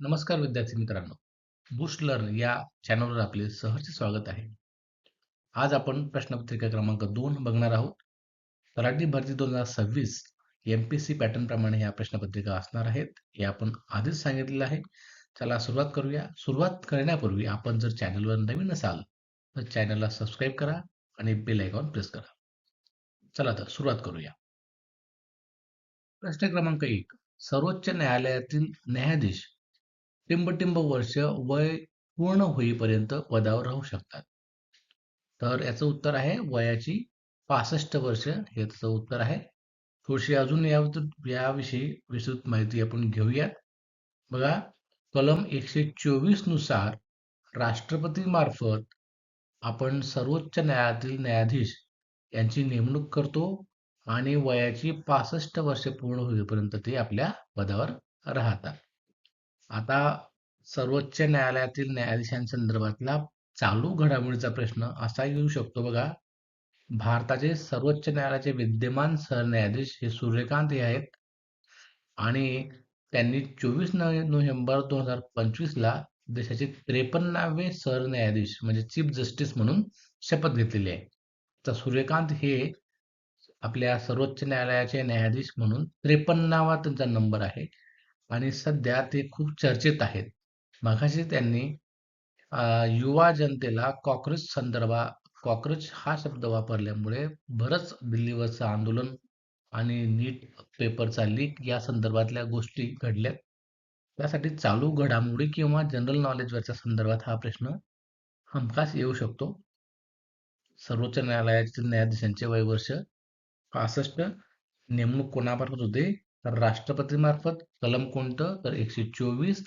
नमस्कार विद्यार्थी मित्रांनो. बूस्ट लर्न या चॅनलवर आपले सहर्ष स्वागत आहे. आज आपण प्रश्नपत्रिका क्रमांक 2 बघणार आहोत. तलाठी भरती 2026 MPSC पॅटर्न प्रमाणे ह्या प्रश्नपत्रिका असणार आहेत. हे आपण आधीच सांगितलेलं आहे. चला सुरुवात करूया. सुरुवात करण्यापूर्वी आपण जर चॅनलवर नवीन असाल तर चॅनलला सबस्क्राईब करा आणि बेल आयकॉन प्रेस करा. चला तर सुरुवात करूया. प्रश्न क्रमांक 1. सर्वोच्च न्यायालयातील न्यायाधीश टिंब वर्ष वय पूर्ण होईपर्यंत पदावर राहू शकतात. तर याचं उत्तर आहे वयाची 65 वर्ष हे त्याचं उत्तर आहे. थोडीशी अजून याविषयी विस्तृत माहिती आपण घेऊया. बघा, कलम 124 नुसार राष्ट्रपती मार्फत आपण सर्वोच्च न्यायालयातील न्यायाधीश यांची नेमणूक करतो आणि वयाची 65 वर्ष पूर्ण होईपर्यंत ते आपल्या पदावर राहतात. आता सर्वोच्च न्यायालयातील न्यायाधीशांसंदर्भातला चालू घडामोडीचा प्रश्न असा येऊ शकतो. बघा, भारताचे सर्वोच्च न्यायालयाचे विद्यमान सरन्यायाधीश हे सूर्यकांत हे आहेत आणि त्यांनी 24 नोव्हेंबर 2025 ला देशाचे 53वे सरन्यायाधीश म्हणजे चीफ जस्टिस म्हणून शपथ घेतलेली आहे. तर सूर्यकांत हे आपल्या सर्वोच्च न्यायालयाचे न्यायाधीश म्हणून 53वा त्यांचा नंबर आहे आणि सध्या ते खूप चर्चेत आहेत. मगाशी त्यांनी युवा जनतेला कॉक्रोच हा शब्द वापरल्यामुळे बरंच दिल्लीवरचं आंदोलन आणि नीट पेपरचा लीक या संदर्भातल्या गोष्टी घडल्यात. त्यासाठी चालू घडामोडी किंवा जनरल नॉलेजवरच्या संदर्भात हा प्रश्न हमखास येऊ शकतो. सर्वोच्च न्यायालयातील न्यायाधीशांचे वय वर्ष 65. नेमणूक कोणामार्फत होते तर राष्ट्रपती मार्फत. कलम कोणतं तर 124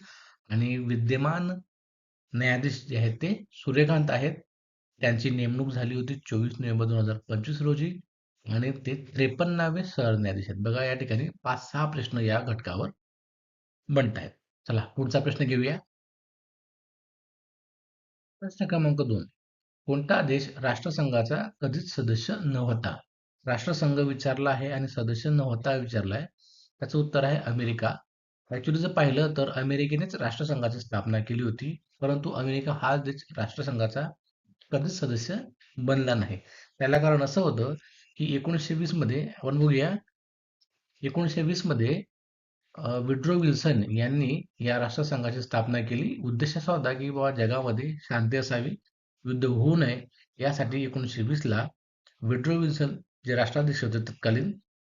आणि विद्यमान न्यायाधीश जे आहेत ते सूर्यकांत आहेत. त्यांची नेमणूक झाली होती 24 नोव्हेंबर 2025 रोजी आणि ते 53वे सरन्यायाधीश आहेत. बघा, या ठिकाणी 5-6 प्रश्न या घटकावर बनत आहेत. चला पुढचा प्रश्न घेऊया. प्रश्न क्रमांक 2. कोणता देश राष्ट्रसंघाचा कधीच सदस्य नव्हता? राष्ट्रसंघ विचारला आहे आणि सदस्य नव्हता विचारलाय. त्याचं उत्तर आहे अमेरिका. ऍक्च्युली जर पाहिलं तर अमेरिकेनेच राष्ट्रसंघाची स्थापना केली होती, परंतु अमेरिका हा देश राष्ट्रसंघाचा कधीच सदस्य बनला नाही. त्याला कारण असं होतं की 1920 मध्ये आपण बघूया, 1920 मध्ये विड्रो विल्सन यांनी या राष्ट्रसंघाची स्थापना केली. उद्देश असा होता की बाबा जगामध्ये शांती असावी, युद्ध होऊ नये, यासाठी 1920 ला विड्रो विल्सन जे राष्ट्राध्यक्ष होते तत्कालीन,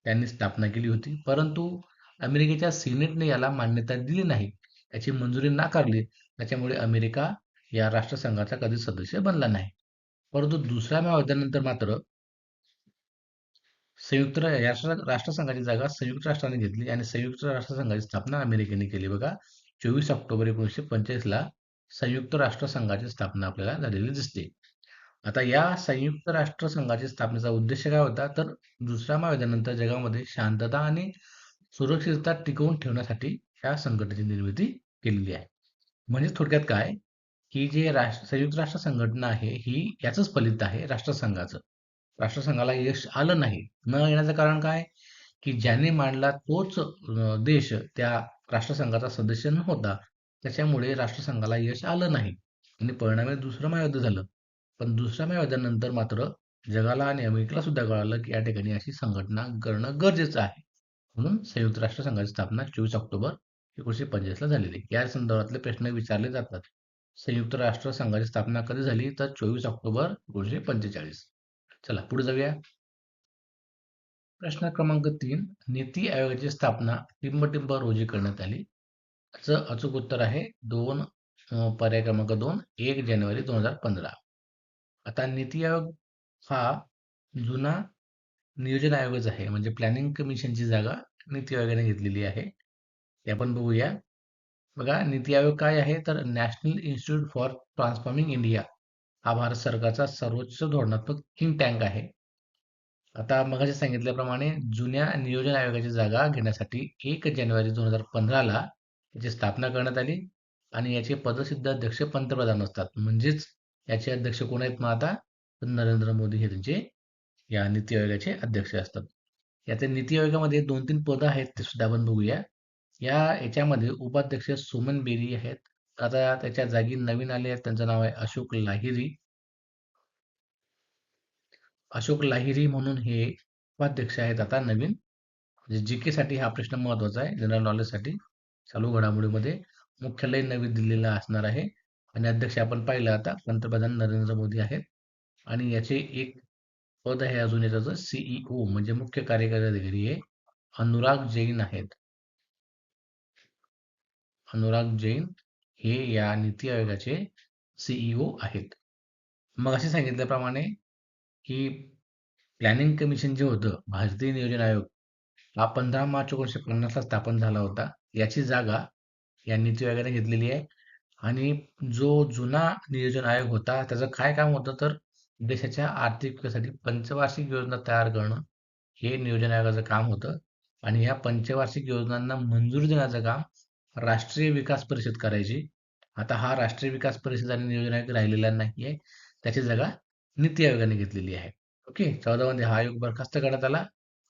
त्यांनी स्थापना केली होती. परंतु अमेरिकेच्या सिनेटने याला मान्यता दिली नाही, याची मंजुरी नाकारली. त्याच्यामुळे अमेरिका या राष्ट्रसंघाचा कधीच सदस्य बनला नाही. परंतु दुसऱ्या महायुद्धानंतर मात्र राष्ट्रसंघाची जागा संयुक्त राष्ट्राने घेतली आणि संयुक्त राष्ट्रसंघाची स्थापना अमेरिकेने केली. बघा, 24 ऑक्टोबर 1945 ला संयुक्त राष्ट्रसंघाची स्थापना आपल्याला झालेली दिसते. आता या संयुक्त राष्ट्रसंघाच्या स्थापनेचा उद्देश काय होता तर दुसऱ्या महायुद्धानंतर जगामध्ये शांतता आणि सुरक्षितता टिकवून ठेवण्यासाठी या संघटनेची निर्मिती केलेली आहे. म्हणजे थोडक्यात काय की जे संयुक्त राष्ट्र संघटना आहे ही याचंच फलित आहे राष्ट्रसंघाचं. राष्ट्रसंघाला यश आलं नाही. न येण्याचं कारण काय की ज्याने मांडला तोच देश त्या राष्ट्रसंघाचा सदस्य नव्हता. त्याच्यामुळे राष्ट्रसंघाला यश आलं नाही आणि परिणामी दुसरं महायुद्ध झालं. पण दुसऱ्या महायुद्धानंतर मात्र जगाला आणि अमेरिकेला सुद्धा कळालं की या ठिकाणी अशी संघटना करणं गरजेचं आहे. म्हणून संयुक्त राष्ट्र संघाची स्थापना 24 ऑक्टोबर 1945 ला झालेली. या संदर्भातले प्रश्न विचारले जातात. संयुक्त राष्ट्र संघाची स्थापना कधी झाली तर 24 ऑक्टोबर 1945. चला पुढे जाऊया. प्रश्न क्रमांक 3. नीती आयोगाची स्थापना टिंब रोजी करण्यात आली. याचं अचूक उत्तर आहे पर्याय क्रमांक 2, 1 जानेवारी 2015. आता नीती आयोग हा जुना नियोजन आयोगच आहे. म्हणजे प्लॅनिंग कमिशनची जागा नीती आयोगाने घेतलेली आहे. ते आपण बघूया. बघा, नीती आयोग काय आहे तर national institute for transforming India हा भारत सरकारचा सर्वोच्च धोरणात्मक थिंक टँक आहे. आता मगाशी सांगितल्याप्रमाणे जुन्या नियोजन आयोगाची जागा घेण्यासाठी 1 जानेवारी 2015 ला याची स्थापना करण्यात आली आणि याचे पदसिद्ध अध्यक्ष पंतप्रधान असतात. म्हणजेच याचे अध्यक्ष कोण आहेत मग आता तर नरेंद्र मोदी हे त्यांचे या नीती आयोगाचे अध्यक्ष असतात. याच्या नीती आयोगामध्ये 2-3 पदं आहेत ते सुद्धा आपण बघूया. याच्यामध्ये उपाध्यक्ष सुमन बेरी आहेत. आता त्याच्या जागी नवीन आले आहेत, त्यांचं नाव आहे अशोक लाहिरी. अशोक लाहिरी म्हणून हे उपाध्यक्ष आहेत आता नवीन. म्हणजे जीके साठी हा प्रश्न महत्वाचा आहे, जनरल नॉलेजसाठी. चालू घडामोडीमध्ये मुख्यालय नवी दिल्लीला असणार आहे आणि अध्यक्ष आपण पाहिलं आता पंतप्रधान नरेंद्र मोदी आहेत. आणि याचे एक पद आहे अजून याचं सीईओ म्हणजे मुख्य कार्यकारी अधिकारी हे अनुराग जैन आहेत. अनुराग जैन हे या नीती आयोगाचे सीईओ आहेत. मग असे सांगितल्याप्रमाणे की प्लॅनिंग कमिशन जे होतं भारतीय नियोजन आयोग हा 15 मार्च 1950 ला स्थापन झाला होता. याची जागा या नीती आयोगाने घेतलेली आहे. आणि जो जुना नियोजन आयोग होता त्याचं काय काम होतं तर देशाच्या आर्थिक विकासासाठी पंचवार्षिक योजना तयार करणं हे नियोजन आयोगाचं काम होतं. आणि या पंचवार्षिक योजनांना मंजुरी देण्याचं काम राष्ट्रीय विकास परिषद करायची. आता हा राष्ट्रीय विकास परिषद आणि नियोजन आयोग राहिलेला नाहीये, त्याची जागा नीती आयोगाने घेतलेली आहे. ओके, 14 मध्ये हा आयोग बरखास्त करण्यात आला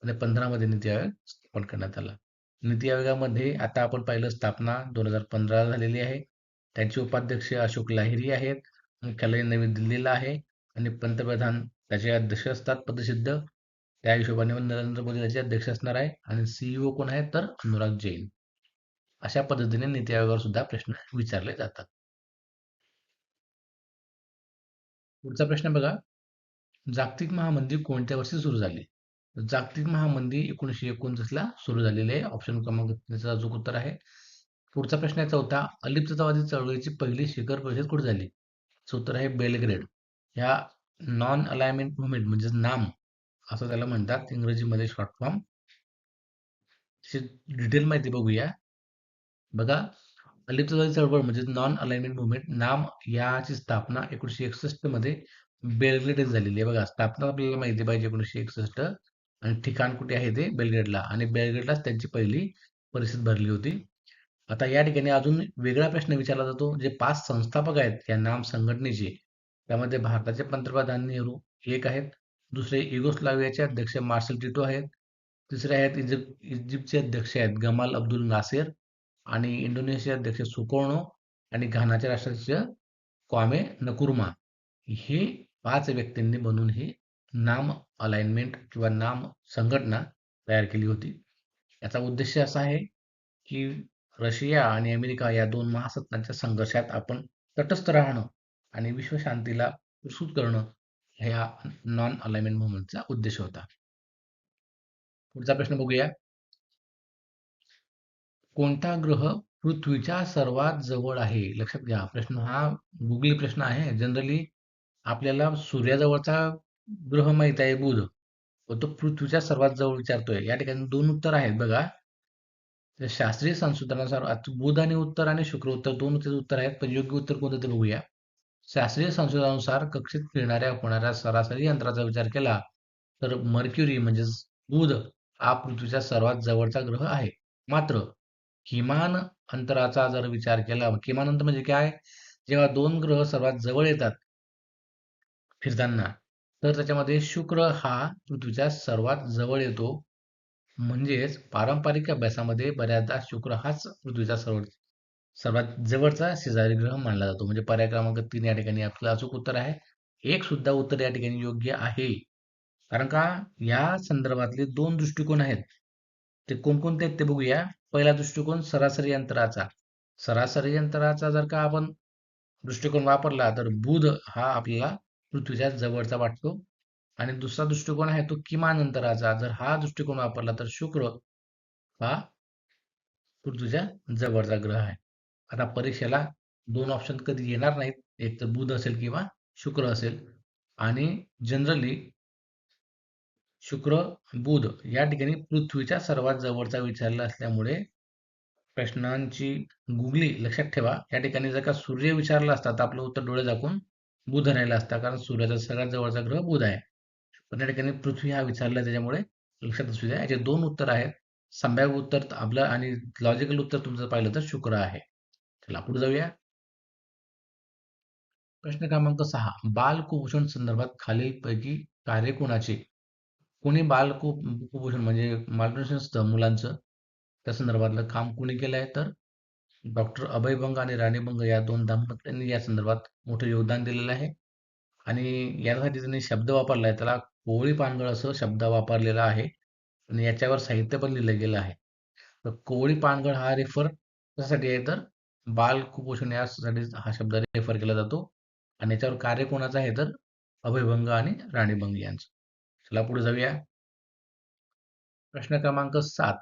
आणि 15 मध्ये नीती आयोग स्थापन करण्यात आला. नीती आयोगामध्ये आता आपण पाहिलं स्थापना 2015 झालेली आहे. त्यांचे उपाध्यक्ष अशोक लाहिरी आहेत. मुख्यालय नवी दिल्लीला आहे आणि पंतप्रधान त्याचे अध्यक्ष असतात पदसिद्ध. त्या हिशोबाने नरेंद्र मोदी त्याचे अध्यक्ष असणार आहे आणि सीईओ कोण आहेत तर अनुराग जैन. अशा पद्धतीने नीती आयोगावर सुद्धा प्रश्न विचारले जातात. पुढचा प्रश्न बघा, जागतिक महामंदी कोणत्या वर्षी सुरू झाली? जागतिक महामंदी 1929 ला सुरू झालेली आहे. ऑप्शन क्रमांक त्याचं अचूक उत्तर आहे. पुढचा प्रश्न याचा होता, अलिप्ततावादी चळवळीची पहिली शिखर परिषद कुठे झाली? उत्तर आहे बेलग्रेड. ह्या नॉन अलाइनमेंट मुवमेंट म्हणजे नाम असं त्याला म्हणतात इंग्रजीमध्ये शॉर्ट फॉर्म. डिटेल माहिती बघूया. बघा, अलिप्ततावादी चळवळ म्हणजे नॉन अलाइनमेंट मुवमेंट नाम याची स्थापना 1961 मध्ये बेलग्रेड झालेली आहे. बघा, स्थापना आपल्याला माहिती पाहिजे 1961 आणि ठिकाण कुठे आहे ते बेलग्रेडला आणि बेलग्रेडलाच त्यांची पहिली परिषद भरली होती. आता या ठिकाणी अजून वेगळा प्रश्न विचारला जातो, जे 5 संस्थापक आहेत या नाम संघटनेचे त्यामध्ये भारताचे पंतप्रधान नेहरू एक आहेत. दुसरे युगोस्लावियाचे अध्यक्ष मार्शल टिटो आहेत. तिसरे आहेत इजिप्तचे अध्यक्ष आहेत गमाल अब्दुल नासेर आणि इंडोनेशिया अध्यक्ष सुकर्णो आणि घानाचे राष्ट्राध्यक्ष क्वामे नकुरमा. हे 5 व्यक्तींनी बनून ही नाम अलाइनमेंट किंवा नाम संघटना तयार केली होती. याचा उद्देश असा आहे की रशिया आणि अमेरिका या दोन महासत्तांच्या संघर्षात आपण तटस्थ राहणं आणि विश्वशांतीला प्रस्तुत करणं ह्या नॉन अलाइनमेंट मुवमेंटचा उद्देश होता. पुढचा प्रश्न बघूया. कोणता ग्रह पृथ्वीच्या सर्वात जवळ आहे? लक्षात घ्या, प्रश्न हा गुगली प्रश्न आहे. जनरली आपल्याला सूर्याजवळचा ग्रह माहित आहे बुध, पण तो पृथ्वीच्या सर्वात जवळ विचारतोय. या ठिकाणी 2 उत्तर आहेत बघा. शास्त्रीय संशोधनानुसार बुध आणि उत्तर आणि शुक्र उत्तर 2 उत्तर आहेत, पण योग्य उत्तर कोणतं ते बघूया. शास्त्रीय संशोधनानुसार कक्षेत फिरणाऱ्या होणाऱ्या सरासरी अंतराचा विचार केला तर मर्क्युरी म्हणजेच बुध हा पृथ्वीच्या सर्वात जवळचा ग्रह आहे. मात्र किमान अंतराचा जर विचार केला, किमान अंतर म्हणजे काय, जेव्हा 2 ग्रह सर्वात जवळ येतात फिरताना तर त्याच्यामध्ये शुक्र हा पृथ्वीच्या सर्वात जवळ येतो. म्हणजेच पारंपरिक अभ्यासामध्ये बऱ्याचदा शुक्र हाच पृथ्वीचा सर्वात जवळचा शेजारी ग्रह मानला जातो. म्हणजे पर्याय क्रमांक 3 या ठिकाणी आपलं अचूक उत्तर आहे. एक सुद्धा उत्तर या ठिकाणी योग्य आहे. कारण का या संदर्भातले 2 दृष्टिकोन आहेत. ते कोणकोणते आहेत ते बघूया. पहिला दृष्टिकोन सरासरी अंतराचा. सरासरी अंतराचा जर का आपण दृष्टिकोन वापरला तर बुध हा आपल्याला पृथ्वीच्या जवळचा वाटतो. आणि दुसरा दृष्टिकोन आहे तो किमान अंतराचा. जर हा दृष्टिकोन वापरला तर शुक्र हा पृथ्वीच्या जवळचा ग्रह आहे. आता परीक्षेला 2 ऑप्शन कधी येणार नाहीत. एक तर बुध असेल किंवा शुक्र असेल. आणि जनरली शुक्र, बुध या ठिकाणी पृथ्वीच्या सर्वात जवळचा विचारला असल्यामुळे प्रश्नांची गुगली लक्षात ठेवा. या ठिकाणी जर का सूर्य विचारला असता तर आपलं उत्तर डोळे झाकून बुध राहिला असता, कारण सूर्याचा सगळ्यात जवळचा ग्रह बुध आहे. पण या ठिकाणी पृथ्वी हा विचारला त्याच्यामुळे लक्षात असू द्या. याचे 2 उत्तर आहेत. संभाव्य उत्तर आपलं आणि लॉजिकल उत्तर तुमचं पाहिलं तर शुक्र आहे. चला पुढे जाऊया. प्रश्न क्रमांक 6. बाल कुपोषण संदर्भात खालीलपैकी कार्य कोणाचे? कोणी बाल कुपोषण म्हणजे मालन्यूट्रिशन असतं मुलांचं त्या संदर्भातलं काम कुणी केलंय तर डॉक्टर अभय बंग आणि राणी बंग या दोन दाम्पत्यांनी या संदर्भात मोठं योगदान दिलेलं आहे. आणि यासाठी त्यांनी शब्द वापरलाय, त्याला कोळी पानगळ असं शब्द वापरलेला आहे आणि याच्यावर साहित्य पण लिहिलं गेलं आहे. तर कोळी पानगळ हा रेफर कशासाठी आहे तर बाल कुपोषण यासाठी हा शब्द रेफर केला जातो आणि याच्यावर कार्य कोणाचं आहे तर अभयभंग आणि राणीभंग यांचं. चला पुढे जाऊया. प्रश्न क्रमांक 7.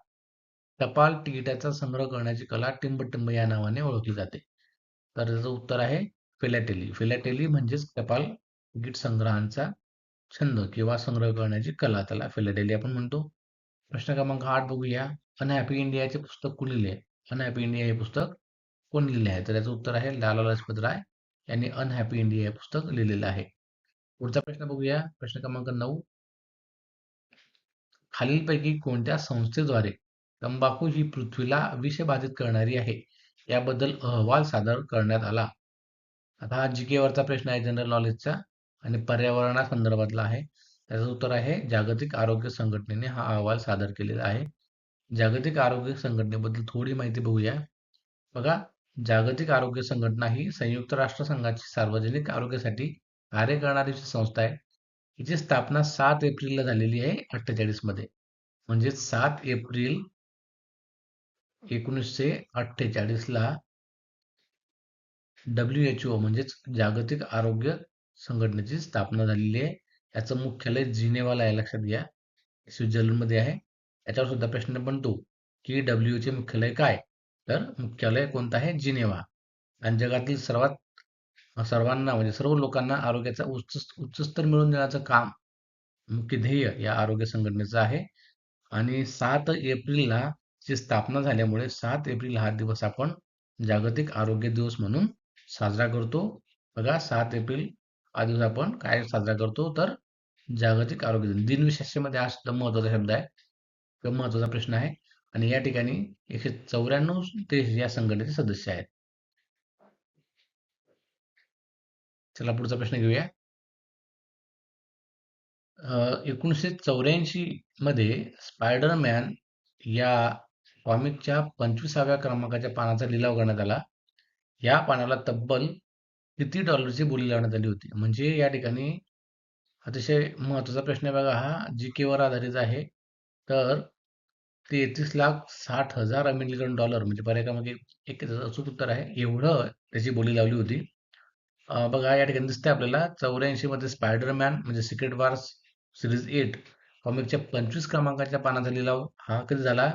टपाल तिकिटाचा संग्रह करण्याची कला टिंबटिंब या नावाने ओळखली जाते. तर त्याचं उत्तर आहे फिलॅटेली. फिलॅटेली म्हणजेच टपाल तिकीट संग्रहांचा छंद किंवा संग्रह करण्याची कला, त्याला फिलॅटेली आपण म्हणतो. प्रश्न क्रमांक 8 बघूया. अनहॅपी इंडियाचे पुस्तक कोणी लिहिले? अनहॅपी इंडिया हे पुस्तक कोण लिहिले आहे? तर याचं उत्तर आहे लाला लजपत राय यांनी अनहॅपी इंडिया हे पुस्तक लिहिलेलं आहे. पुढचा प्रश्न बघूया. प्रश्न क्रमांक 9. खालीलपैकी कोणत्या संस्थेद्वारे तंबाखू ही पृथ्वीला विषबाधित करणारी आहे याबद्दल अहवाल सादर करण्यात आला? आता हा जीके वरचा प्रश्न आहे, जनरल नॉलेजचा आणि पर्यावरणासंदर्भातला आहे. त्याचं उत्तर आहे जागतिक आरोग्य संघटनेने हा अहवाल सादर केलेला आहे. जागतिक आरोग्य संघटनेबद्दल थोडी माहिती बघूया. बघा, जागतिक आरोग्य संघटना ही संयुक्त राष्ट्र संघाची सार्वजनिक आरोग्यासाठी कार्य करणारी संस्था आहे. हिची स्थापना 7 एप्रिलला झालेली आहे 48 मध्ये. म्हणजे 7 एप्रिल 1948 ला WHO म्हणजेच जागतिक आरोग्य संघटनेची स्थापना झालेली आहे. याचं मुख्यालय जिनेवाला आहे, लक्षात घ्या. स्वित्झर्लंडमध्ये आहे. याच्यावर सुद्धा प्रश्न बनतो की WHO चे मुख्यालय काय? तर मुख्यालय कोणतं आहे? जिनेवा. आणि जगातील सर्वांना म्हणजे सर्व लोकांना आरोग्याचा उच्च स्तर मिळवून देण्याचं काम, मुख्य ध्येय या आरोग्य संघटनेचं आहे. आणि 7 एप्रिलला ची स्थापना झाल्यामुळे 7 एप्रिल हा दिवस आपण जागतिक आरोग्य दिवस म्हणून साजरा करतो. बघा, 7 एप्रिल हा दिवस आपण काय साजरा करतो तर जागतिक आरोग्य दिन. दिनविशेषमध्ये हा शब्द महत्वाचा शब्द आहे किंवा महत्वाचा प्रश्न आहे. आणि या ठिकाणी 194 देश या संघटनेचे सदस्य आहेत. चला पुढचा प्रश्न घेऊया. 1984 मध्ये स्पायडरमॅन या कॉमिकच्या 25व्या क्रमांकाच्या पानाचा लिलाव करण्यात आला. या पानाला तब्बल किती डॉलरची बोली लावण्यात आली होती? म्हणजे या ठिकाणी अतिशय महत्वाचा प्रश्न आहे बघा, हा जीके वर आधारित आहे. तर 33,60,000 अमेरिकन डॉलर म्हणजे पर्याय क्रमांक एक अचूक उत्तर आहे. एवढं त्याची बोली लावली होती. बघा, या ठिकाणी दिसतंय आपल्याला 84 मध्ये स्पायडरमॅन म्हणजे सिक्रेट वार्स सिरीज 8 कॉमिकच्या 25 क्रमांकाच्या पानाचा लिलाव हा कधी झाला?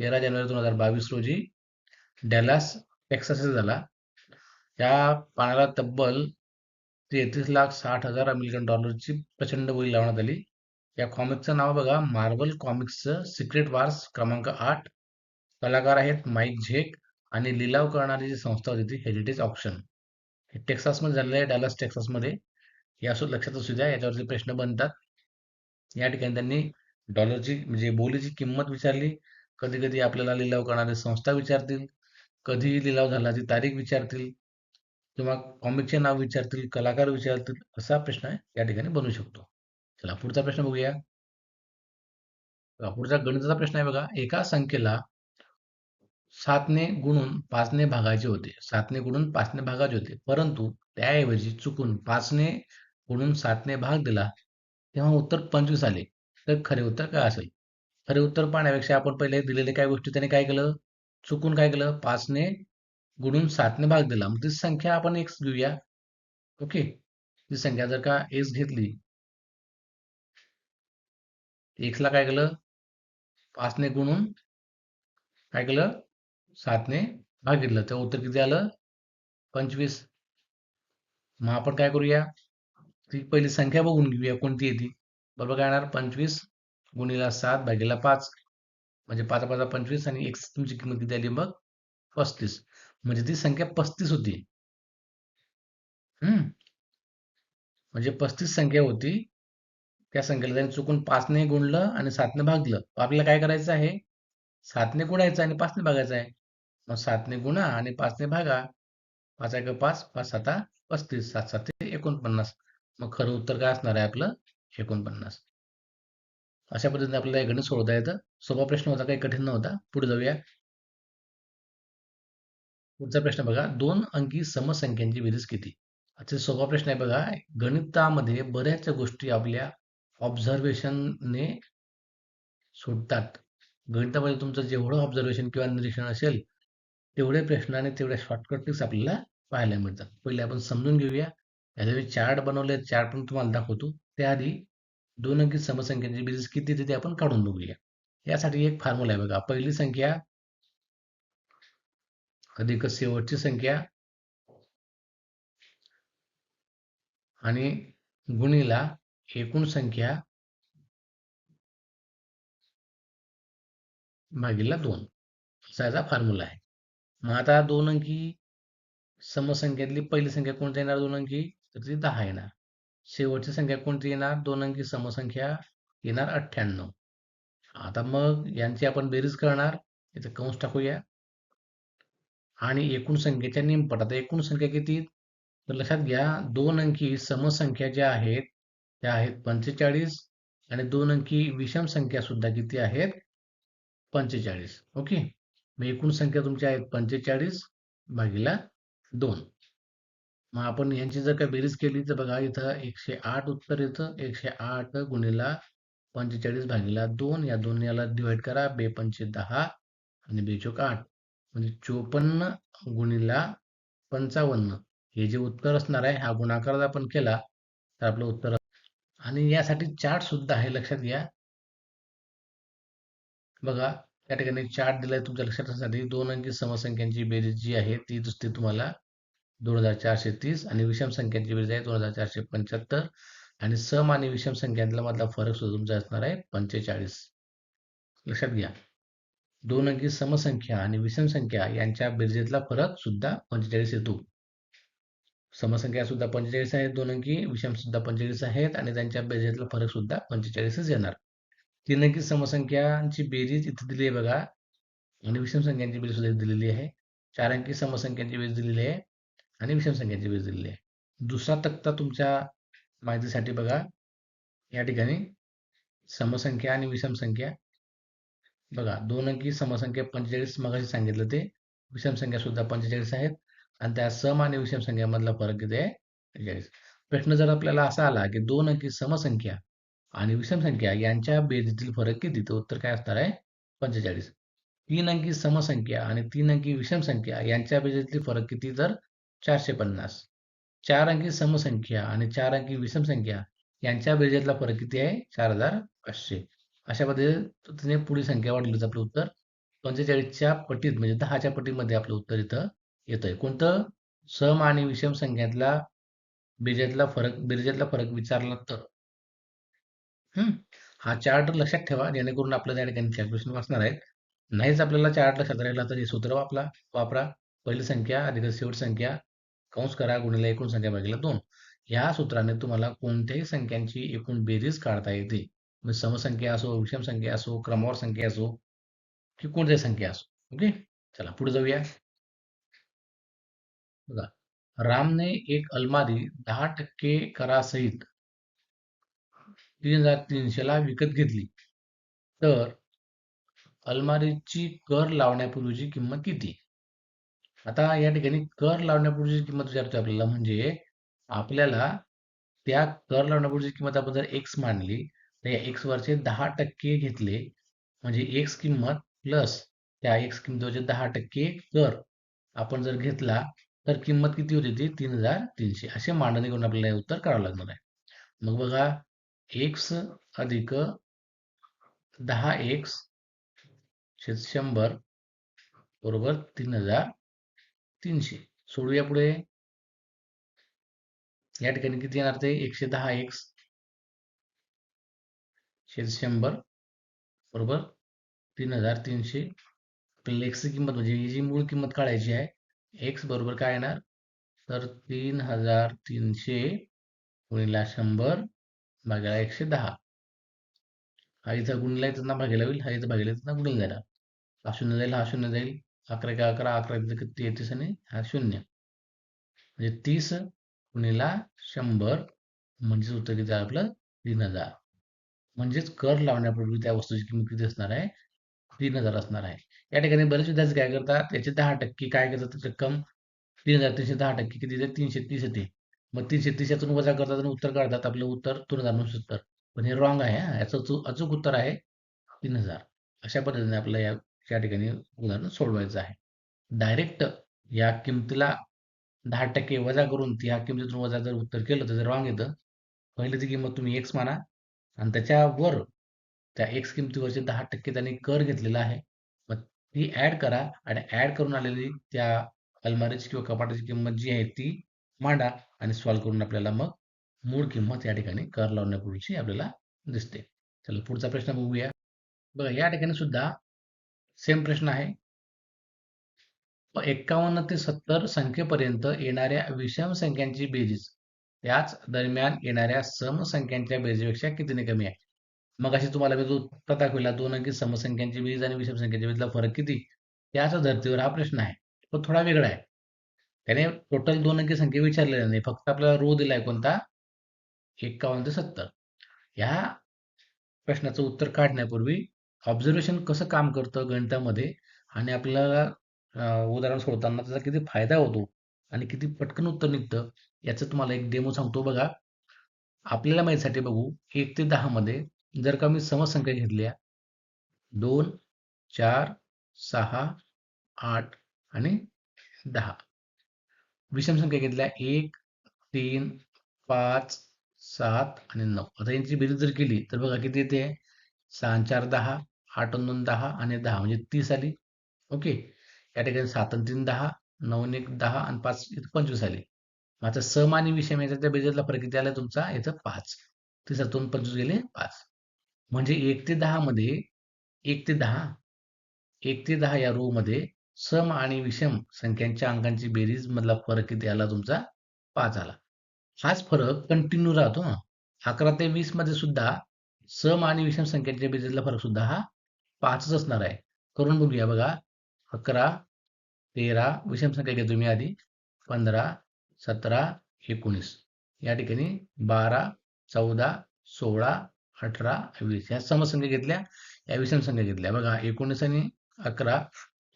13 जानेवारी 2022 रोजी डॅलास टेक्सास येथे झाला. या पानाला तब्बल 33,60,000 अमेरिकन डॉलरची प्रचंड बोली लावण्यात आली. या कॉमिकचं नाव बघा, मार्वल कॉमिक्सचं सिक्रेट वार्स क्रमांक 8. कलाकार आहेत माईक झेक आणि लिलाव करणारी जी संस्था होती ती हेरिटेज ऑक्शन. हे टेक्सासमध्ये झालेलं आहे, डॅलस टेक्सासमध्ये. या लक्षात असू द्या, याच्यावरती प्रश्न बनतात. या ठिकाणी त्यांनी डॉलरची म्हणजे बोलीची किंमत विचारली. कधी कधी आपल्याला लिलाव करणारी संस्था विचारतील, कधी लिलाव झाला ती तारीख विचारतील किंवा कॉमिकचे नाव विचारतील, कलाकार विचारतील, असा प्रश्न या ठिकाणी बनू शकतो. चला पुढचा प्रश्न बघूया. पुढचा गणिताचा प्रश्न आहे बघा. एका संख्येला 7ने गुणून 5ने भागायचे होते. 7ने गुणून 5ने भागायचे होते. परंतु त्याऐवजी चुकून 5ने गुणून 7ने भाग दिला, तेव्हा उत्तर 25 आले. तर खरे उत्तर काय असेल? खरे उत्तर पाहण्यापेक्षा आपण पहिले दिलेले काही गोष्टी त्याने काय केलं? चुकून काय केलं? 5ने गुणून 7ने भाग दिला. मग ती संख्या आपण x घेऊया. ओके. ती संख्या जर का x घेतली, x ला काय केलं? 5ने गुणून काय केलं? 7ने भागितलं. तेव्हा उत्तर किती आलं? 25. मग आपण काय करूया? ती पहिली संख्या बघून घेऊया कोणती आहे ती. बरोबर काय येणार? 25 गुणिले 7 भागिले 5 म्हणजे 5 5 25 आणि x तुमची किंमत किती आली मग? 35. म्हणजे ती संख्या 35 होती. म्हणजे 35 संख्या होती. त्या संख्येला त्याने चुकून 5ने गुणलं आणि 7ने भागलं. आपल्याला काय करायचं आहे? 7ने गुणायचं आणि 5ने भागायचं आहे. मग 7ने गुणा आणि 5ने भागा. 5 1 5, 5 7 35, 7 7 49. मग खरं उत्तर काय असणार आहे आपलं? 49. अशा पद्धतीने आपल्याला हे गणित सोडवता येतं. सोपा प्रश्न होता, काही कठीण नव्हता. पुढे जाऊया. पुढचा प्रश्न बघा, 2 अंकी समसंख्यांची बेरीज किती? अतिशय सोपा प्रश्न आहे बघा. गणितामध्ये बऱ्याच गोष्टी आपल्या ऑब्झर्वेशनने सुटतात. गणितामध्ये तुमचं जेवढं ऑब्झर्वेशन किंवा निरीक्षण असेल, तेवढे प्रश्न आणि तेवढ्या शॉर्टकट ट्रिक्स आपल्याला पाहायला मिळतात. पहिले आपण समजून घेऊया. याचे मी चार्ट बनवले, चार्ट पण तुम्हाला दाखवतो. त्याआधी 2 अंकी समसंख्यांची बेरीज किती येते ते आपण काढून बघूया. यासाठी एक फॉर्म्युला आहे बघा. पहिली संख्या अधिक शेवटची संख्या आणि गुणिला एकूण संख्या भागिला 2 असा याचा फॉर्म्युला आहे. मग आता 2 अंकी समसंख्यातली पहिली संख्या कोणती येणार 2 अंकी? तर ती 10 येणार. शेवटची संख्या कोणती येणार? 2 अंकी समसंख्या येणार 98. आता मग यांची आपण बेरीज करणार. इथे कंस टाकूया. आणि एकूण संख्येच्या निमपट. आता एकूण संख्या किती? तर लक्षात घ्या, 2 अंकी समसंख्या ज्या आहेत त्या आहेत 45 आणि 2 अंकी विषम संख्या सुद्धा किती आहेत? 45. ओके. मग एकूण संख्या तुमच्या आहेत 45 भागिला 2. मग आपण यांची जर का बेरीज केली तर बघा इथं 108 उत्तर येतं. 108 गुणिला 45 भागिला 2 या 2 याला डिवाइड करा. 2 10 आणि 2 8 म्हणजे 54 गुणिला 55 हे जे उत्तर असणार आहे, हा गुणाकार जर आपण केला तर आपलं उत्तर. आणि यासाठी चार्ट सुद्धा आहे, लक्षात घ्या. बघा या ठिकाणी चार्ट दिलाय तुमच्या लक्षात असण्यासाठी. 2 अंकी समसंख्यांची बेरीज जी आहे ती दिसते तुम्हाला 2430 आणि विषम संख्यांची बेरीज आहे 2475 आणि सम आणि विषम संख्यांतला मधला फरक सुद्धा तुमचा असणार आहे 45. लक्षात घ्या, 2 अंकी समसंख्या आणि विषम संख्या यांच्या बेरजेतला फरक सुद्धा 45 येतो. समसंख्या सुद्धा 45 आहेत 2 अंकी, विषम सुद्धा 45 आहेत आणि त्यांच्या बेरजेतला फरक सुद्धा 45च येणार. 3 अंकी समसंख्यांची बेरीज इथे दिली आहे बघा आणि विषम संख्यांची बेरीज सुद्धा दिलेली आहे. 4 अंकी समसंख्यांची बेरीज दिलेली आहे आणि विषम संख्यांची बेरीज दिलेली आहे. दुसरा तक्ता तुमच्या माहितीसाठी बघा. या ठिकाणी समसंख्या आणि विषम संख्या बघा. 2 अंकी समसंख्या 45 मगाशी सांगितलं ते. विषम संख्या सुद्धा 45 आहेत आणि त्या सम आणि विषम संख्यामधला फरक किती आहे? 45. प्रश्न जर आपल्याला असा आला की 2 अंकी समसंख्या आणि विषम संख्या यांच्या बेरीजतील फरक किती? तर उत्तर काय असणार आहे? 45. 3 अंकी समसंख्या आणि 3 अंकी विषम संख्या यांच्या बेरीजतील फरक किती? तर 450. 4 अंकी समसंख्या आणि 4 अंकी विषम संख्या यांच्या बेरजेतला फरक किती आहे? 4500. अशा पद्धतीने पुढील संख्या वाढली तर आपलं उत्तर 45च्या पटीत म्हणजे 10च्या पटीमध्ये आपलं उत्तर इथं येतंय. कोणतं? सम आणि विषम संख्यातला बेरजेतला फरक विचारला तर. हा चार्ट लक्षात ठेवा जेणेकरून आपल्याला त्या ठिकाणी कॅल्क्युलेशन वाचणार आहेत. नाहीच आपल्याला चार्ट लक्षात राहिला तर हे सूत्र वापरा. पहिली संख्या अधिक शेवट संख्या कंस करा गुणिले एकूण संख्या भागिले 2. या सूत्राने तुम्हाला कोणत्याही संख्यांची एकूण बेरीज काढता येते. मग समसंख्या असो, विषम संख्या असो, क्रमवार संख्या असो की कोणत्याही संख्या असो. ओके. चला पुढे जाऊया. बघा, रामने एक अलमारी 10% करासहित 3300 ला विकत घेतली. तर अलमारीची कर लावण्यापूर्वीची किंमत किती? आता या ठिकाणी कर लावण्यापूर्वीची किंमत विचारतोय आपल्याला, म्हणजे आपल्याला त्या कर लावण्यापूर्वीची किंमत आपण जर एक्स मानली तर या एक्स वरचे 10% घेतले म्हणजे एक्स किंमत प्लस त्या एक्स किंमतीवरचे 10% कर आपण जर घेतला तर किंमत किती होती? ती 3300. असे मांडणी करून आपल्याला हे उत्तर करावं लागणार आहे. मग बघा, एक्स अधिक 10x छेद 100 बरोबर 3300. सोडूया पुढे. या ठिकाणी किती येणार? ते 110x छेद 100 बरोबर 3300. आपल्याला एक्सची किंमत म्हणजे ही जी मूळ किंमत काढायची आहे. एक्स बरोबर काय येणार? तर 3300 गुणिले 100 भागिले 110. हा इथं गुणिला इथं भागिला होईल, हा इथं भागिला इथं गुणिला जाणार. हा शून्य जाईल, हा शून्य जाईल. 11 × 11 11 किती येते आणि हा शून्य म्हणजे 30 गुणिला 100 म्हणजे उत्तर किती आपलं 3000. म्हणजेच कर लावण्यापूर्वी त्या वस्तूची किंमत किती असणार आहे? 3,000 असणार आहे. या ठिकाणी बरेच विद्यार्थी काय करतात, याचे 10% काय करतात, रक्कम 3,310% किती येते? 330 येते. मग 330 यातून वजा करतात आणि उत्तर काढतात. आपलं उत्तर 2,069. पण हे रॉंग आहे हा. याचं अचूक उत्तर आहे 3,000. अशा पद्धतीने आपल्याला या ठिकाणी उदाहरण सोडवायचं आहे. डायरेक्ट या किमतीला 10% वजा करून ह्या किमतीतून वजा जर उत्तर केलं तर रॉंग येतं. पहिली ती किंमत तुम्ही एक्स माना आणि त्याच्यावर त्या एक्स किमतीवरचे 10% त्यांनी कर घेतलेला आहे. मग ती ऍड करा आणि ऍड करून आलेली त्या अलमारीची किंवा कपाटाची किंमत जी आहे ती मांडा आणि सॉल्व्ह करून आपल्याला मग मूळ किंमत या ठिकाणी कर लावण्यापूर्वीची आपल्याला दिसते. चला पुढचा प्रश्न बघूया. बघा या ठिकाणी सुद्धा सेम प्रश्न आहे. 51 ते 70 संख्येपर्यंत येणाऱ्या विषम संख्यांची बेरीज त्याच दरम्यान येणाऱ्या सम संख्यांच्या बेरजेपेक्षा कितीने कमी आहे? मग अशी तुम्हाला मी जो उत्तर दाखविला 2 अंकी समसंख्यांची बेरीज आणि विषम संख्यांच्या बेरीजला फरक किती? त्याच धर्तीवर हा प्रश्न आहे. तो थोडा वेगळा आहे. त्याने टोटल 2 अंकी संख्या विचारलेल्या नाही. फक्त आपल्याला रो दिलाय कोणता? 51 ते 70. ह्या प्रश्नाचं उत्तर काढण्यापूर्वी ऑब्झर्वेशन कसं काम करतं गणितामध्ये आणि आपल्याला उदाहरण सोडवताना त्याचा किती फायदा होतो आणि किती पटकन उत्तर निघतं याचं तुम्हाला एक डेमो सांगतो बघा. आपल्याला माहितीसाठी बघू 1 ते 10 मध्ये जर का मी समसंख्या घेतल्या 2, 4, 6, 8 आणि 10. विषम संख्या घेतल्या 1, 3, 5, 7 आणि 9. आता यांची बेरीज जर केली तर बघा किती येते? 6 आणि 4 10, 8 आणि 2 10 आणि 10 म्हणजे 30 आली. ओके. या ठिकाणी 7 आणि 3 10, 9 आणि 1 10 आणि 5 इथं 25 आली. मग आता सम आणि विषम याच्यातल्या बेरीजला फरक किती आला तुमचा? इथं 5. 30 25 गेले 5. म्हणजे 1 ते 10 मध्ये 1 ते 10 1 ते 10 या रो मध्ये सम आणि विषम संख्यांच्या अंकांची बेरीज मधला फरक किती आला तुमचा? 5 आला. हाच फरक कंटिन्यू राहतो ना. 11 ते 20 मध्ये सुद्धा सम आणि विषम संख्यांच्या बेरीजला फरक सुद्धा हा 5च असणार आहे. करून बघूया बघा. 11, 13 विषम संख्या घेतो मी आधी. 15, 17, 19. या ठिकाणी 12, 14, 16, 18, 20 ह्या समसंख्या घेतल्या, या विषम संख्या घेतल्या. बघा 19 आणि 11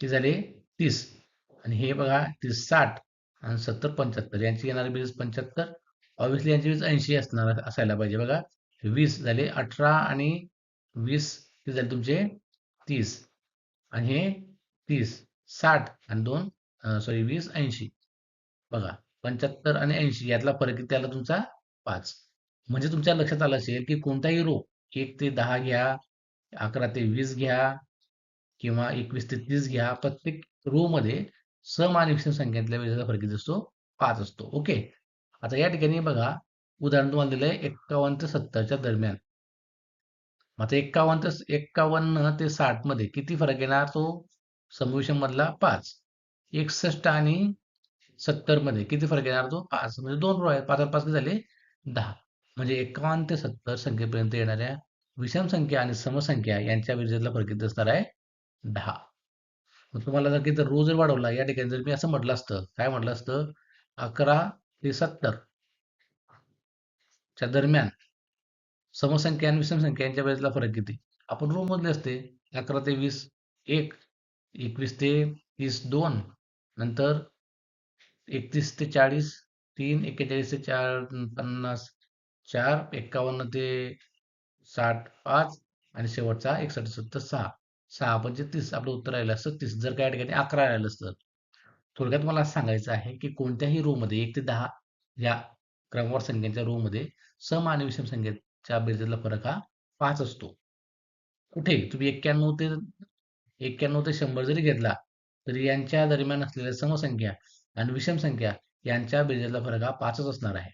ते झाले 30 आणि हे बघा 30 60 आणि 70 75 यांची येणारी बेरीज 75. ऑब्व्हियसली यांची बेरीज 80 असणार असायला पाहिजे. बघा 20 झाले 18 आणि 20 ते झाले तुमचे 30 आणि हे 30 60 आणि 2 सॉरी 20 80. बघा 75 आणि 80 यातला फरक किती आला तुमचा? 5. म्हणजे तुमच्या लक्षात आलं असेल की कोणताही रो 1 ते 10 घ्या, 11 ते 20 घ्या किंवा 21 ते 30 घ्या. प्रत्येक रो मध्ये सम आणि विषम संख्यातल्या बेरजेचा फरक किती असतो? 5 असतो. ओके. आता या ठिकाणी बघा उदाहरण तुम्हाला दिलंय 51 ते 70च्या दरम्यान. आता 51 ते 60 मध्ये किती फरक येणार? तो समविषम मधला 5. 61 आणि 70 मध्ये किती फरक येणार? तो 5. म्हणजे 2 रो आहेत. 5 आणि 5 किती झाले? 10. म्हणजे 51 ते 70 संख्येपर्यंत येणाऱ्या विषम संख्या आणि समसंख्या यांच्या बेरजेतला फरक किती असणार आहे? 10. मग तुम्हाला जर की रो जर वाढवला या ठिकाणी जर मी असं म्हटलं असतं, काय म्हटलं असतं? 11 ते 70 च्या दरम्यान समसंख्या आणि विषम संख्या यांच्या बेरजेतला फरक किती? आपण रो मोजले असते. 11 ते 20 1, 21 ते 30 2, नंतर 31 ते 40 3, 41 ते 50 4, 51 ते 60 5 आणि शेवटचा 61 70 6. 6 म्हणजे 30 आपलं उत्तर राहिलं असतं 30. जर का या ठिकाणी 11 राहिलं असतं. थोडक्यात मला असं सांगायचं आहे की कोणत्याही रो मध्ये 1 ते 10 या क्रमवार संख्यांच्या रो मध्ये सम आणि विषम संख्येच्या बेरजेतला फरक हा 5 असतो. कुठे तुम्ही 91 ते 100 जरी घेतला तरी यांच्या दरम्यान असलेल्या समसंख्या आणि विषम संख्या यांच्या बेरजेतला फरक हा 5च असणार आहे.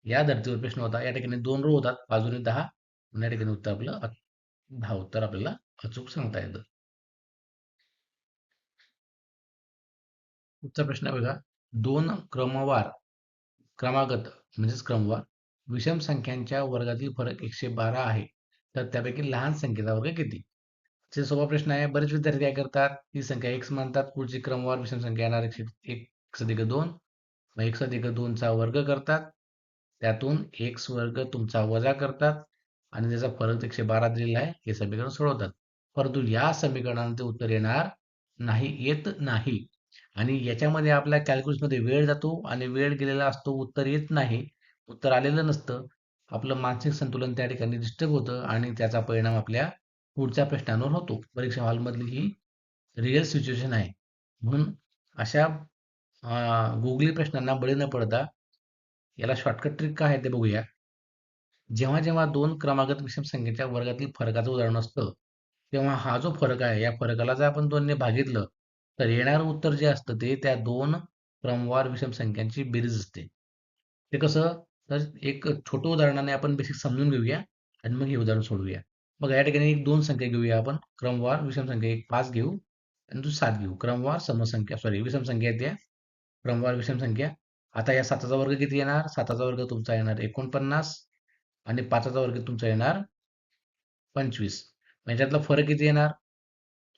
या धर्तीवर प्रश्न होता. या ठिकाणी 2 रो होतात 5 दुनी 10 आणि या ठिकाणी उत्तर आपलं 10 उत्तर आपल्याला अचूक सांगता येतं. पुढचा प्रश्न आहे बघा. 2 क्रमवार क्रमागत म्हणजेच क्रमवार विषम संख्यांच्या वर्गातील फरक 112 आहे. तर त्यापैकी लहान संख्येचा वर्ग किती? ते सोपा प्रश्न आहे. बरेच विद्यार्थी काय करतात? ही संख्या x मानतात. पुढची क्रमवार विषम संख्या येणार x अधिक 2. मग x अधिक 2 चा वर्ग करतात. त्यातून x वर्ग तुमचा वजा करतात आणि त्याचा फरक 112 दिलेला आहे. हे समीकरण सोडवतात. परंतु या समीकरणाला ते उत्तर येत नाही. आणि याच्यामध्ये आपल्या कॅल्क्युलसमध्ये वेळ जातो आणि वेळ गेलेला असतो, उत्तर येत नाही, उत्तर आलेलं नसतं. आपलं मानसिक संतुलन त्या ठिकाणी डिस्टर्ब होतं आणि त्याचा परिणाम आपल्या पुढच्या प्रश्नांवर होतो. परीक्षा हॉलमधली ही रिअल सिच्युएशन आहे. म्हणून अशा गुगली प्रश्नांना बळी न पडता याला शॉर्टकट ट्रिक काय आहे ते बघूया. जेव्हा जेव्हा दोन क्रमागत विषम संख्येच्या वर्गातील फरकाचं उदाहरण असतं, तेव्हा हा जो फरक आहे, या फरकाला जर आपण 2ने भागितलं, तर येणारं उत्तर जे असतं ते त्या दोन क्रमवार विषम संख्यांची बेरीज असते. ते कसं? तर एक छोटं उदाहरणाने आपण बेसिक समजून घेऊया आणि मग हे उदाहरण सोडवूया. बघा, या ठिकाणी एक दोन संख्या घेऊया आपण. क्रमवार विषम संख्या, एक 5 घेऊ आणि दुसरी 7 घेऊ. क्रमवार समसंख्या, सॉरी, विषम संख्या आहेत त्या. क्रमवार विषम संख्या. आता या 7चा वर्ग किती येणार? 7चा वर्ग तुमचा येणार 49 आणि 5चा वर्ग तुमचा येणार 25. याच्यातला फरक किती येणार?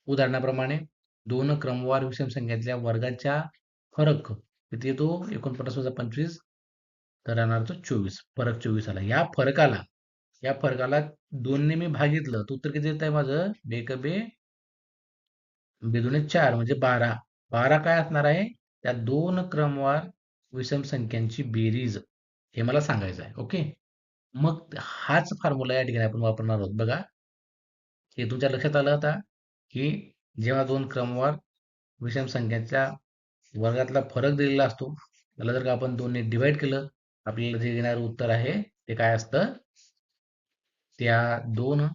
उदाहरणाप्रमाणे दोन क्रमवार विषम संख्यातल्या वर्गाच्या फरक किती येतो? 49 वजा 25, तर येणार तो 24. फरक 24 आला. या फरकाला 2ने मी भागितलं तर उत्तर किती येत आहे माझं? बेक बे बेदुने 4 म्हणजे 12. 12 काय असणार आहे? त्या दोन क्रमवार विषम संख्यांची बेरीज, हे मला सांगायचं आहे. ओके. मग हाच फॉर्म्युला या ठिकाणी आपण वापरणार आहोत. बघा, हे तुमच्या लक्षात आलं आता, की जेव्हा दोन क्रमवार विषम संख्यांच्या वर्गातला फरक दिलेला असतो, त्याला जर का आपण 2ने डिवाइड केलं, आपल्याला जे येणारं उत्तर आहे ते काय असतं? त्या दोन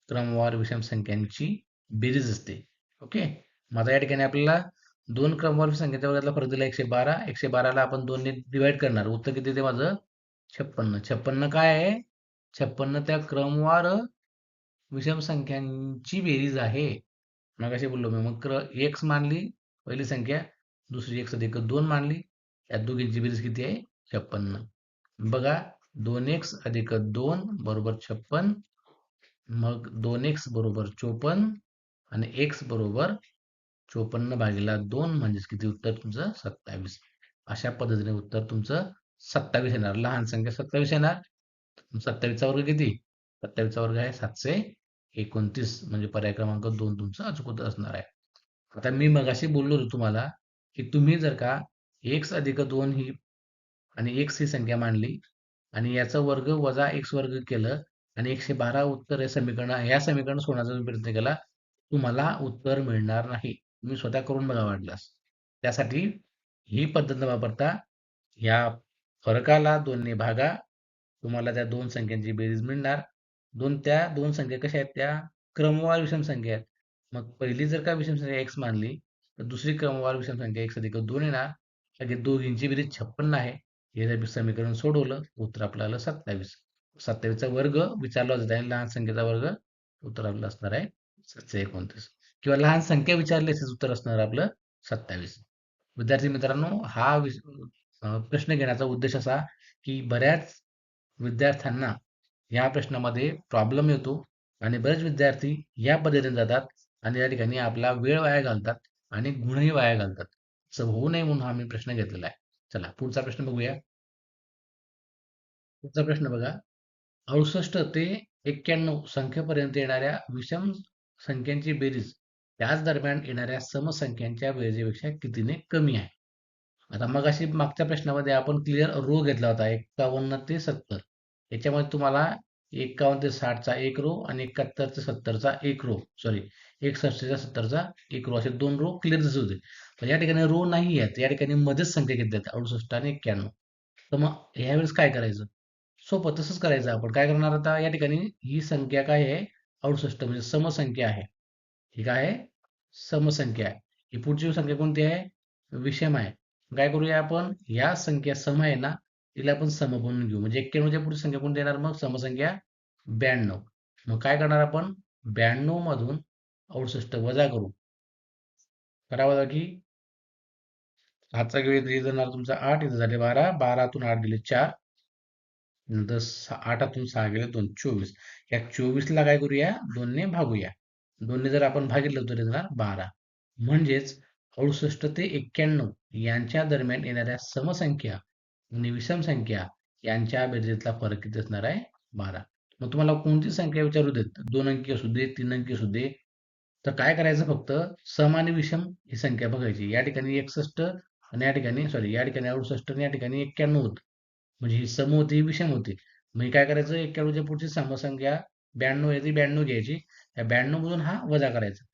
क्रमवार विषम संख्यांची बेरीज असते. ओके. मग आता या ठिकाणी आपल्याला दोन क्रमवार विषम संख्येच्या वर्गातला फरक दिला 112. 112ला आपण 2ने डिवाइड करणार. उत्तर किती येते माझं? 56. 56 काय आहे? 56 त्या क्रमवार विषम संख्यांची बेरीज आहे. मगाशी बोललो मी. मग x मानली पहिली संख्या, दुसरी x अधिक 2 मानली. या दोघींची बेरीज किती आहे? 56. बघा, 2x अधिक 2 बरोबर 56. मग 2x बरोबर 54 आणि x बरोबर 54 भागिले 2 म्हणजेच किती उत्तर तुमचं? 27. अशा पद्धतीने उत्तर तुमचं 27 येणार. लहान संख्या 27 येणार. 27चा वर्ग किती? 27चा वर्ग आहे 729, म्हणजे पर्याय क्रमांक 2 तुमचं अचूक उत्तर असणार आहे. आता मी मगाशी बोललो होतो तुम्हाला, की तुम्ही जर का x अधिक 2 ही आणि x ही संख्या मांडली आणि याचा वर्ग वजा x वर्ग केलं आणि 112 उत्तर या समीकरण सोडवण्याचा प्रयत्न केला, तुम्हाला उत्तर मिळणार नाही. तुम्ही स्वतः करून बघा वाटल्यास. त्यासाठी ही पद्धत न वापरता या फरकाला 2ने भागा, तुम्हाला त्या दोन संख्यांची बेरीज मिळणार. त्या दोन संख्या कशा आहेत? त्या क्रमवार विषम संख्या आहेत. मग पहिली जर का विषम संख्या x मानली, तर दुसरी क्रमवार विषम संख्या x अधिक 2 येणार. म्हणजे दोघींची बेरीज 56 आहे. हे जर समीकरण सोडवलं, उत्तर आपल्याला 27. 27चा वर्ग विचारला जात आहे, लहान संख्येचा वर्ग. उत्तर आपलं असणार आहे 729. किंवा लहान संख्या विचारली असेल, उत्तर असणार आपलं 27. विद्यार्थी मित्रांनो, प्रश्न घेण्याचा उद्देश असा, की बऱ्याच विद्यार्थ्यांना या प्रश्नामध्ये प्रॉब्लेम येतो आणि बरेच विद्यार्थी या पद्धतीने जातात आणि या ठिकाणी आपला वेळ वाया घालतात आणि गुणही वाया घालतात. असं होऊ नये म्हणून हा मी प्रश्न घेतलेला आहे. चला, पुढचा प्रश्न बघूया. पुढचा प्रश्न बघा. 68 ते 91 संख्येपर्यंत येणाऱ्या विषम संख्यांची बेरीज त्याच दरम्यान येणाऱ्या समसंख्यांच्या बेरजेपेक्षा कितीने कमी आहे? आता मगाशी मागच्या प्रश्नामध्ये आपण क्लिअर रो घेतला होता, 51 ते 70. याच्यामध्ये तुम्हाला 51 ते 60चा एक रो आणि 71 ते 70चा एक रो, सॉरी, 61 ते 70चा एक रो, असे दोन रो क्लिअर दिसत होते. पण या ठिकाणी रो नाही आहेत, या ठिकाणी मध्येच संख्या घेतल्या आहेत, 68 आणि 91. तर मग ह्यावेळेस काय करायचं? सोपं, तसंच करायचं. आपण काय करणार आता? या ठिकाणी ही संख्या काय आहे? 68 म्हणजे समसंख्या आहे. ही काय आहे? समसंख्या आहे. ही पुढची संख्या कोणती आहे? विषम आहे. काय करूया आपण? या संख्या सम आहे ना, तिला आपण सम बनवून घेऊ. म्हणजे 91च्या पुढची संख्या कोणती येणार मग? समसंख्या 92. मग काय करणार आपण? 92 मधून 68 वजा करू. करा वजा की 7चा वेळी जाणार तुमचा 8, इथं झाले 12. 12तून 8 गेले 4. नंतर 8तून 6 गेले 2, 24. या 24ला काय करूया? 2ने भागूया. 2ने जर आपण भागितलं तर येणार 12. म्हणजेच 68 ते 91 यांच्या दरम्यान येणाऱ्या समसंख्या आणि विषम संख्या यांच्या बेरजेतला फरक किती असणार आहे? 12. मग तुम्हाला कोणती संख्या विचारू देत, 2 अंकी असू दे, 3 अंकी असू दे, तर काय करायचं, फक्त सम आणि विषम ही संख्या बघायची. या ठिकाणी 61 आणि या ठिकाणी सॉरी या ठिकाणी 68 आणि या ठिकाणी 91 होत. म्हणजे ही सम होती, ही विषम होती. मग हे काय करायचं, 91च्या पुढची समसंख्या 92 आहे ती 92 घ्यायची. या 92 मधून हा वजा करायचा.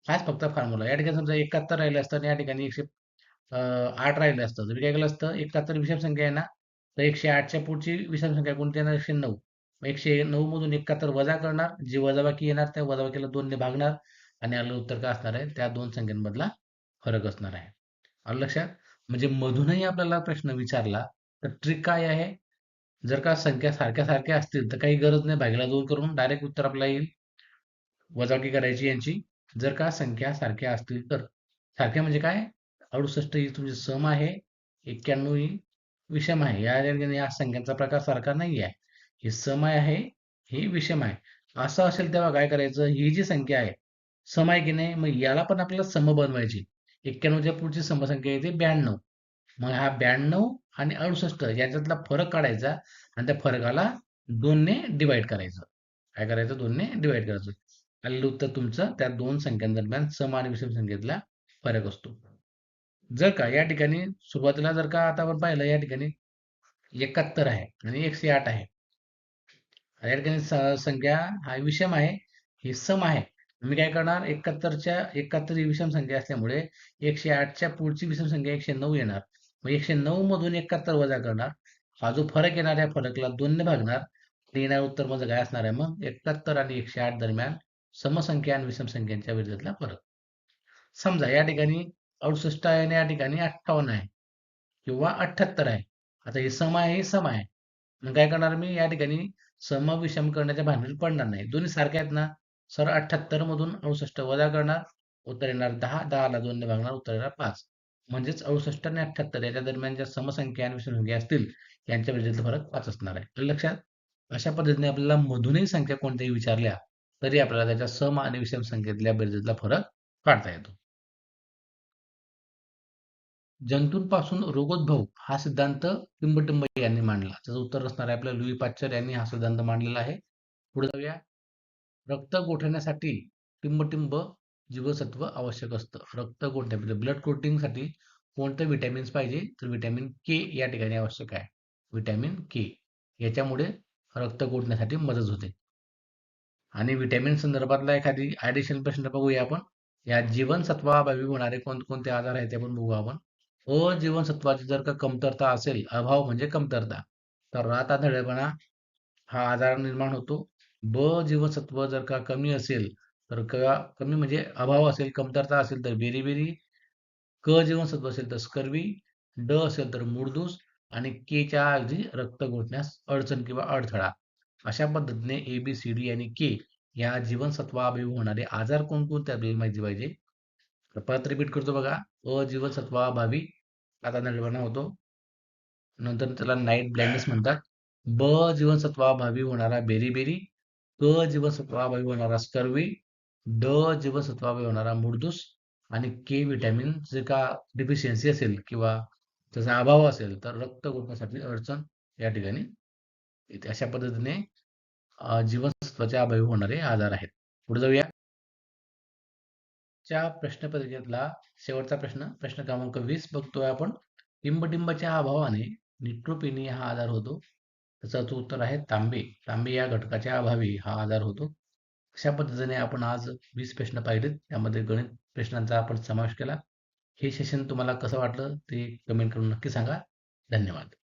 हाच फक्त फॉर्म्युला. या ठिकाणी समजा 71 राहिलं असतं आणि या ठिकाणी 8 राहिलं असतं. तर मी काय केलं असतं, 71 विषम संख्या आहे ना, तर 108च्या पुढची विषम संख्या कोणती येणार, 109. मग 109 मधून 71 वजा करणार, जी वजाबाकी येणार त्या वजाबाकीला 2 ने भागणार आणि आलं उत्तर काय असणार आहे, त्या दोन संख्यांमधला फरक असणार आहे. आलं लक्षात? म्हणजे मधूनही आपल्याला प्रश्न विचारला तर ट्रिक काय आहे, जर का संख्या सारख्या सारख्या असतील तर काही गरज नाही भागीला 2 करून डायरेक्ट उत्तर आपल्याला येईल. वजाबाकी करायची यांची. जर का संख्या सारख्या असतील तर. सारख्या म्हणजे काय? 68 ही तुमची सम आहे, 91 ही विषम आहे. या ठिकाणी या संख्यांचा प्रकार सारखा नाही आहे. ही सम आहे, ही विषम आहे. असं असेल तेव्हा काय करायचं? ही जी संख्या आहे, सम आहे की नाही? मग याला पण आपल्याला सम बनवायची. 91च्या पुढची समसंख्या येते 92. मग हा 92 आणि 68 याच्यातला फरक काढायचा आणि त्या फरकाला 2 ने डिवाइड करायचं. काय करायचं? 2 ने डिवाइड करायचं. आलेलं उत्तर तुमचं त्या दोन संख्यांदरम्यान सम आणि विषम संख्येतला फरक असतो. जर का या ठिकाणी सुरुवातीला जर का आता आपण पाहिलं, या ठिकाणी 71 आहे आणि 108 आहे. या ठिकाणी संख्या हा विषम आहे, ही सम आहे. मी काय करणार, 71 ही विषम संख्या असल्यामुळे 108च्या पुढची विषम संख्या 109 येणार. मग 109 मधून 71 वजा करणार. हा जो फरक येणार, या फरकला 2 ने भागणार. येणार उत्तर म्हणजे काय असणार आहे, मग 71 आणि 108 दरम्यान समसंख्या आणि विषम संख्यांच्या विरुद्धला फरक. समजा या ठिकाणी 68 आहे आणि या ठिकाणी 58 आहे किंवा 78 आहे. आता हे सम आहे, हे सम आहे. मग काय करणार मी, या ठिकाणी सम विषम करण्याच्या भानगडीत पडणार नाही. दोन्ही सारखे आहेत ना. सर 78 मधून 68 वजा करणार, उत्तर येणार 10. 10 ला 2 ने भागणार, उत्तर येणार 5. म्हणजेच 68 आणि 78 याच्या दरम्यान ज्या समसंख्या आणि विषम संख्या असतील यांच्या बेरजेतला फरक 5 असणार आहे. आलं लक्षात? अशा पद्धतीने आपल्याला मधूनही संख्या कोणत्याही विचारल्या तरी आपल्याला त्याच्या सम आणि विषम संख्येतल्या बेरजेतला फरक काढता येतो. जंतूंपासून रोगोद्भव हा सिद्धांत टिंबटिंब यांनी मांडला. त्याचं उत्तर असणार आहे आपल्या लुई पाश्चर यांनी हा सिद्धांत मांडलेला आहे. पुढे जाऊया. रक्त गोठवण्यासाठी टिंबटिंब जीवनसत्व आवश्यक असतं. रक्त गोठण्यामध्ये ब्लड कोटिंगसाठी कोणतं विटॅमिन्स पाहिजे, तर विटॅमिन के या ठिकाणी आवश्यक आहे. विटॅमिन के याच्यामुळे रक्त गोठण्यासाठी मदत होते. आणि विटॅमिन संदर्भातला एखादी ऍडिशनल प्रश्न बघूया आपण. या जीवनसत्वाअभावी होणारे कोणकोणते आजार आहेत ते पण बघू आपण. अ जीवनसत्वाची जर का कमतरता असेल, अभाव म्हणजे कमतरता, तर रातआंधळेपणा हा आजार निर्माण होतो. ब जीवनसत्व जर का कमी असेल, तर कमी म्हणजे अभाव असेल, कमतरता असेल तर बेरी. क जीवनसत्व असेल तर स्कर्वी. ड असेल तर मूळदूस आणि केच्या ऐवजी रक्त गोठण्यास अडचण किंवा अडथळा. अशा पद्धतीने ए बी सी डी आणि के या जीवनसत्वाअभावी होणारे आजार कोणकोणते आपल्याला माहिती पाहिजे. तर परत रिपीट करतो बघा. अ जीवनसत्वाअभावी आता नळवणा होतो, नंतर त्याला नाईट ब्लाइंडनेस म्हणतात. ब जीवनसत्वाअभावी होणारा बेरी. क जीवनसत्वाअभावी होणारा स्कर्वी. ड जीवनसत्वाअभावी होणारा मूळदूस आणि के व्हिटॅमिन जे का डिफिशियन्सी असेल किंवा त्याचा अभाव असेल तर रक्त गोठण्यासाठी अडचण या ठिकाणी येते. अशा पद्धतीने जीवनसत्वाच्या अभावी होणारे आजार आहेत. पुढे जाऊया. च्या प्रश्नपत्रिकेतला शेवटचा प्रश्न, प्रश्न क्रमांक 20 बघतोय आपण. टिंबटिंबाच्या अभावाने न्यूट्रोपेनिया हा आजार होतो. त्याचं उत्तर आहे तांबे. तांबे या घटकाच्या अभावी हा आजार होतो. अशा पद्धतीने आपण आज 20 प्रश्न पाहिलेत. त्यामध्ये गणित प्रश्नांचा आपण समावेश केला. हे सेशन तुम्हाला कसं वाटलं ते कमेंट करून नक्की सांगा. धन्यवाद.